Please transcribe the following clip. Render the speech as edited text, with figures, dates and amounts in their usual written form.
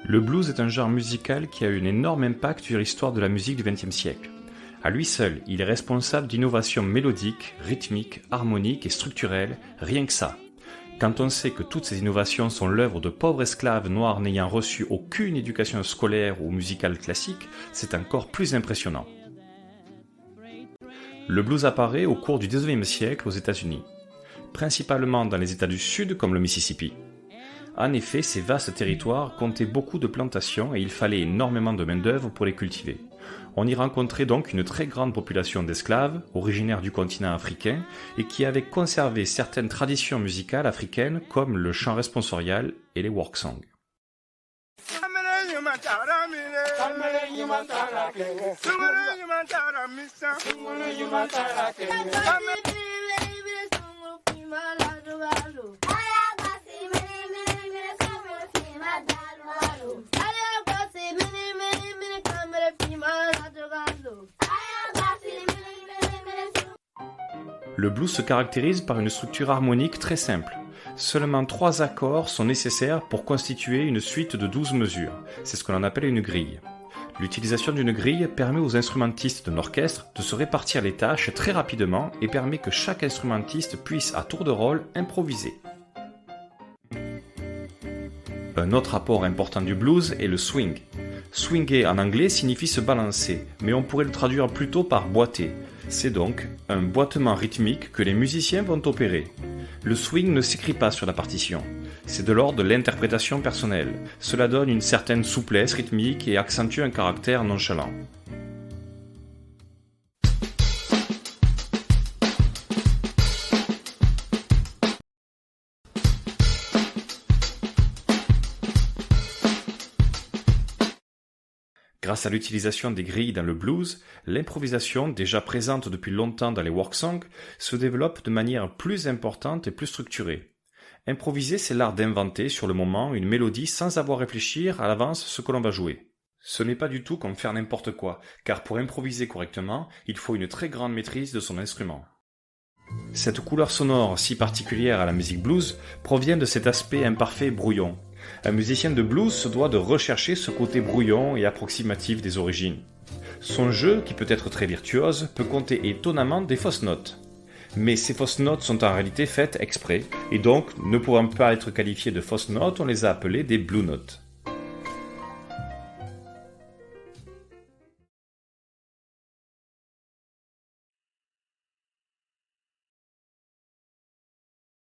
Le blues est un genre musical qui a eu un énorme impact sur l'histoire de la musique du XXe siècle. À lui seul, il est responsable d'innovations mélodiques, rythmiques, harmoniques et structurelles, rien que ça. Quand on sait que toutes ces innovations sont l'œuvre de pauvres esclaves noirs n'ayant reçu aucune éducation scolaire ou musicale classique, c'est encore plus impressionnant. Le blues apparaît au cours du XIXe siècle aux États-Unis, principalement dans les États du Sud comme le Mississippi. En effet, ces vastes territoires comptaient beaucoup de plantations et il fallait énormément de main-d'œuvre pour les cultiver. On y rencontrait donc une très grande population d'esclaves, originaires du continent africain, et qui avaient conservé certaines traditions musicales africaines comme le chant responsorial et les work songs. Le blues se caractérise par une structure harmonique très simple. Seulement 3 accords sont nécessaires pour constituer une suite de 12 mesures. C'est ce que l'on appelle une grille. L'utilisation d'une grille permet aux instrumentistes d'un orchestre de se répartir les tâches très rapidement et permet que chaque instrumentiste puisse à tour de rôle improviser. Un autre apport important du blues est le swing. Swinger en anglais signifie se balancer, mais on pourrait le traduire plutôt par boiter. C'est donc un boitement rythmique que les musiciens vont opérer. Le swing ne s'écrit pas sur la partition. C'est de l'ordre de l'interprétation personnelle. Cela donne une certaine souplesse rythmique et accentue un caractère nonchalant. Grâce à l'utilisation des grilles dans le blues, l'improvisation, déjà présente depuis longtemps dans les work songs, se développe de manière plus importante et plus structurée. Improviser, c'est l'art d'inventer sur le moment une mélodie sans avoir à réfléchir à l'avance ce que l'on va jouer. Ce n'est pas du tout comme faire n'importe quoi, car pour improviser correctement, il faut une très grande maîtrise de son instrument. Cette couleur sonore si particulière à la musique blues provient de cet aspect imparfait et brouillon. Un musicien de blues se doit de rechercher ce côté brouillon et approximatif des origines. Son jeu, qui peut être très virtuose, peut compter étonnamment des fausses notes. Mais ces fausses notes sont en réalité faites exprès, et donc, ne pouvant pas être qualifiées de fausses notes, on les a appelées des blue notes.